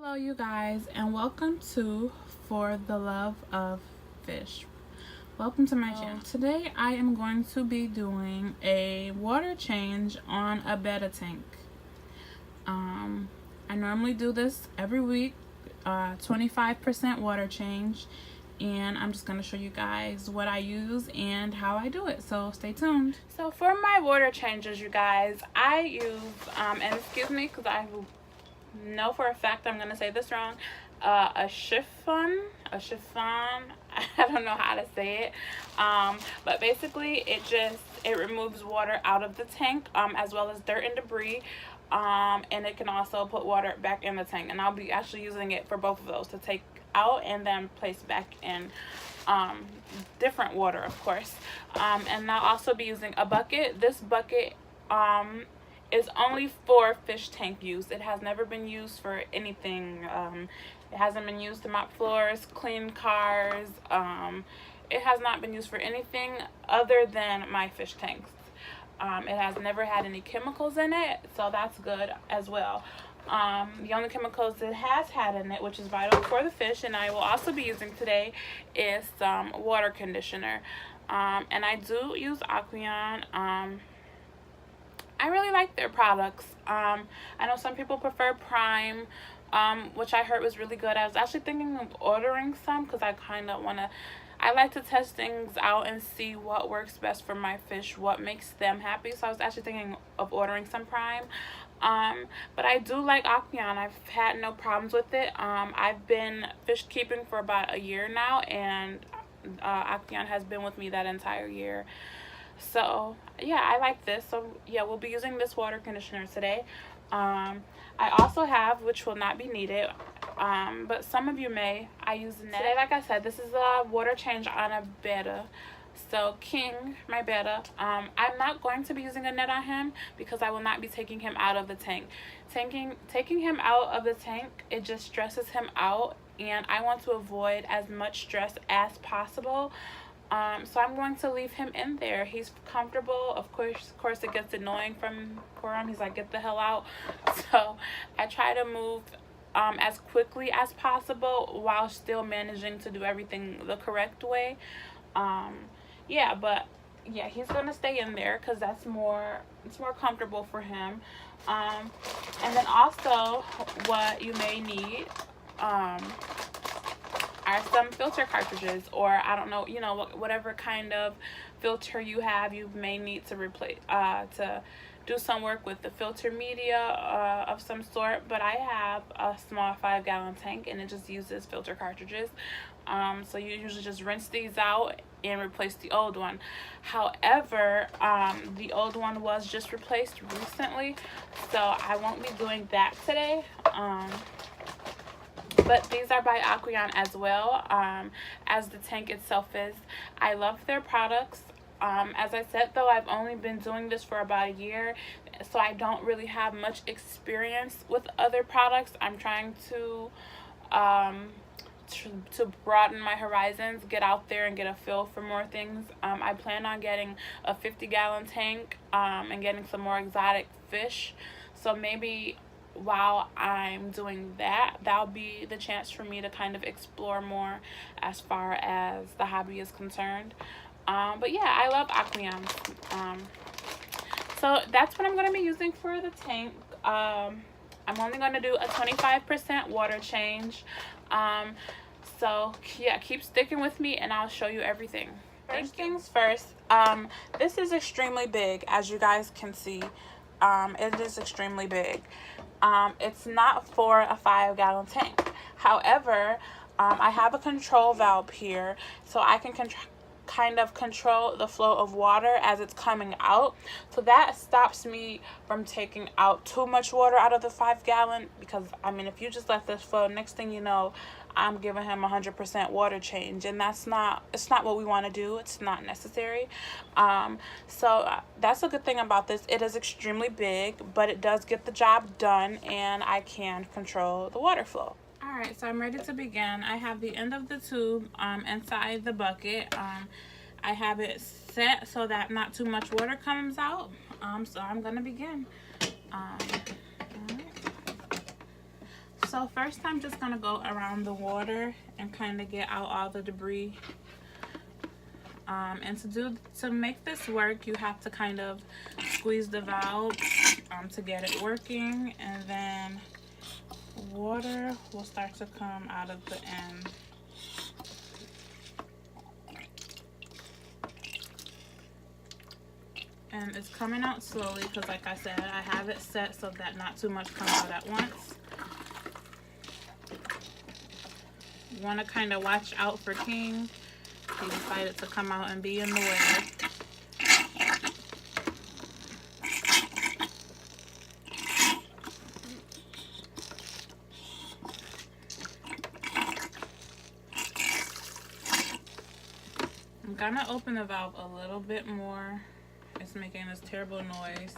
Hello you guys, and welcome to For the Love of Fish. Welcome to my channel. Today I am going to be doing a water change on a Betta tank. I normally do this every week, 25% water change, and I'm just going to show you guys what I use and how I do it, so stay tuned. So for my water changes, you guys, I use, and excuse me because I know for a fact I'm gonna say this wrong, a chiffon, I don't know how to say it, but basically it removes water out of the tank, as well as dirt and debris, and it can also put water back in the tank, and I'll be actually using it for both of those, to take out and then place back in different water, of course. And I'll also be using a bucket. This bucket is only for fish tank use. It has never been used for anything. It hasn't been used to mop floors, clean cars. It has not been used for anything other than my fish tanks. It has never had any chemicals in it, so that's good as well. The only chemicals it has had in it, which is vital for the fish, and I will also be using today, is some water conditioner. And I do use Aqueon. I really like their products. I know some people prefer Prime, which I heard was really good. I was actually thinking of ordering some because I like to test things out and see what works best for my fish, what makes them happy. So I was actually thinking of ordering some Prime. But I do like Aqueon. I've had no problems with it. I've been fish keeping for about a year now, and Aqueon has been with me that entire year. So yeah, I like this. So yeah, we'll be using this water conditioner today. I also have, which will not be needed, but some of you may, I use the net. Today, like I said, this is a water change on a Betta. So King, my Betta, I'm not going to be using a net on him because I will not be taking him out of the tank. Taking him out of the tank, it just stresses him out, and I want to avoid as much stress as possible. So I'm going to leave him in there. He's comfortable. Of course it gets annoying for him. He's like, get the hell out. So I try to move as quickly as possible while still managing to do everything the correct way. Yeah, but yeah, he's gonna stay in there because it's more comfortable for him. And then also what you may need are some filter cartridges, or I don't know, whatever kind of filter you have. You may need to replace to do some work with the filter media of some sort, but I have a small 5-gallon tank and it just uses filter cartridges. So you usually just rinse these out and replace the old one. However, the old one was just replaced recently, so I won't be doing that today. But these are by Aqueon as well, as the tank itself is. I love their products. As I said, though, I've only been doing this for about a year, so I don't really have much experience with other products. I'm trying to broaden my horizons, get out there and get a feel for more things. I plan on getting a 50-gallon tank and getting some more exotic fish. So maybe while I'm doing that, that'll be the chance for me to kind of explore more as far as the hobby is concerned. But yeah, I love Aqueon. So that's what I'm going to be using for the tank. I'm only going to do a 25% water change. So yeah, keep sticking with me and I'll show you everything. First things first, this is extremely big, as you guys can see. It is extremely big. It's not for a 5-gallon tank. However, I have a control valve here, so I can kind of control the flow of water as it's coming out. So that stops me from taking out too much water out of the 5-gallon, because I mean, if you just let this flow, next thing you know, I'm giving him 100% water change, and it's not what we want to do. It's not necessary. So that's a good thing about this. It is extremely big, but it does get the job done, and I can control the water flow. Alright, so I'm ready to begin. I have the end of the tube inside the bucket. I have it set so that not too much water comes out. So I'm going to begin. So first I'm just gonna go around the water and kind of get out all the debris. And to make this work, you have to kind of squeeze the valve to get it working, and then water will start to come out of the end. And it's coming out slowly because, like I said, I have it set so that not too much comes out at once. You want to kind of watch out for King. He decided to come out and be in the way. I'm gonna open the valve a little bit more. It's making this terrible noise.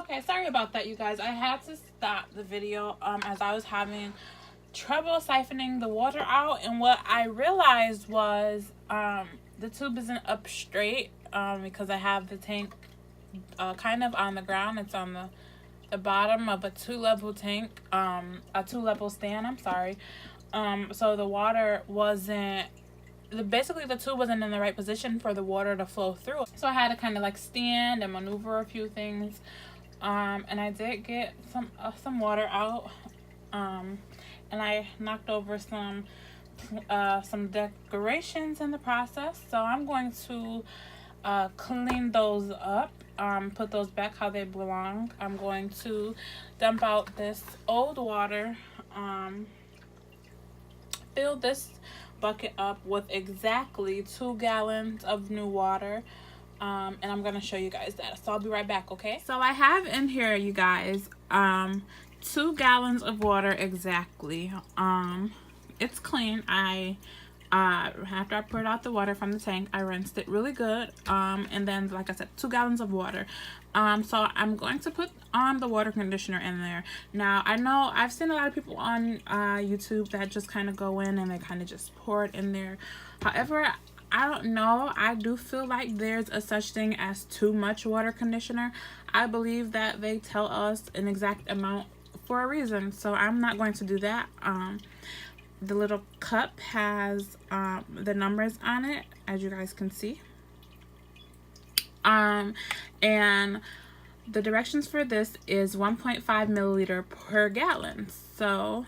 Okay, sorry about that, you guys. I had to stop the video as I was having trouble siphoning the water out, and what I realized was the tube isn't up straight because I have the tank kind of on the ground. It's on the bottom of a two-level tank, a two-level stand, I'm sorry. So the water wasn't, basically the tube wasn't in the right position for the water to flow through. So I had to kind of like stand and maneuver a few things. And I did get some water out, and I knocked over some decorations in the process. So I'm going to clean those up, put those back how they belong. I'm going to dump out this old water, fill this bucket up with exactly 2 gallons of new water. And I'm gonna show you guys that, so I'll be right back. Okay, so I have in here, you guys, 2 gallons of water exactly. It's clean. After I poured out the water from the tank, I rinsed it really good, and then, like I said, 2 gallons of water. So I'm going to put on the water conditioner in there. Now, I know I've seen a lot of people on YouTube that just kind of go in and they kind of just pour it in there. However, I don't know. I do feel like there's a such thing as too much water conditioner. I believe that they tell us an exact amount for a reason, so I'm not going to do that. The little cup has the numbers on it, as you guys can see. And the directions for this is 1.5 milliliter per gallon. So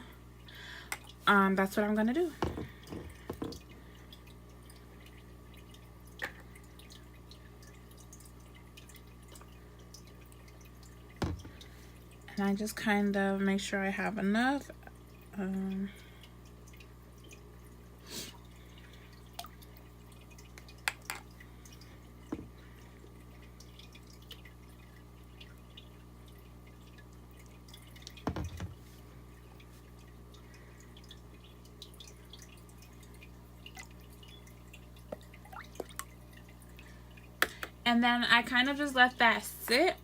that's what I'm gonna do. And I just kind of make sure I have enough. And then I kind of just let that sit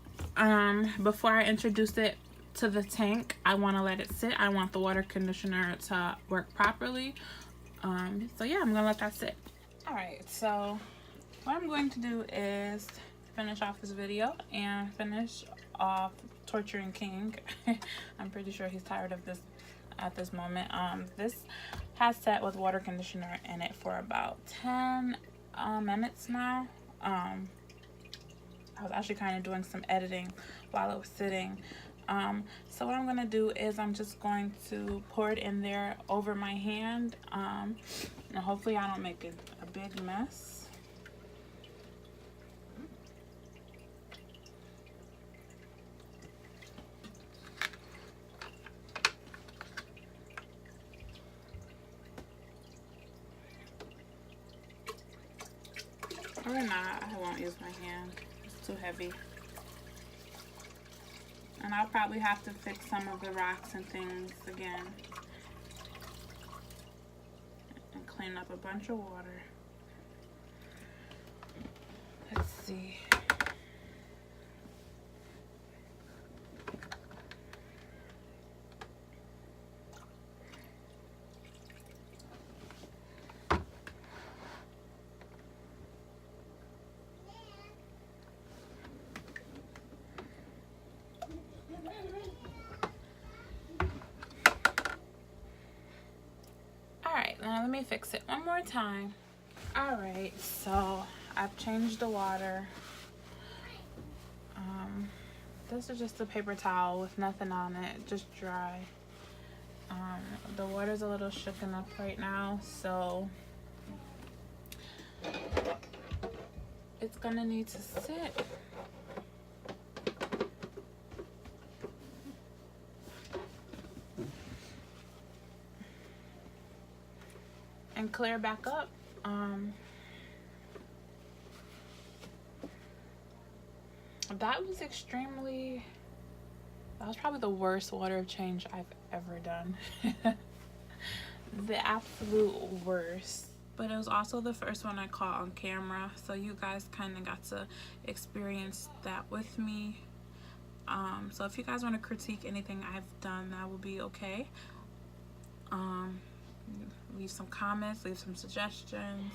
before I introduce it to the tank. I want to let it sit. I want the water conditioner to work properly. So yeah, I'm gonna let that sit. All right, so what I'm going to do is finish off this video and finish off torturing King. I'm pretty sure he's tired of this at this moment. This has sat with water conditioner in it for about 10 minutes now. I was actually kind of doing some editing while it was sitting. So what I'm gonna do is I'm just going to pour it in there over my hand, and hopefully I don't make a big mess. Or not, I won't use my hand. It's too heavy. And I'll probably have to fix some of the rocks and things again. And clean up a bunch of water. Let's see. Alright, now let me fix it one more time. Alright, so I've changed the water. This is just a paper towel with nothing on it, just dry. The water's a little shooken up right now, so it's gonna need to sit. And clear back up. That was probably the worst water change I've ever done. The absolute worst. But it was also the first one I caught on camera, so you guys kind of got to experience that with me. So if you guys want to critique anything I've done, that will be okay. Leave some comments, leave some suggestions.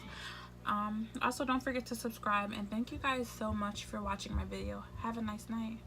Also, don't forget to subscribe, and thank you guys so much for watching my video. Have a nice night.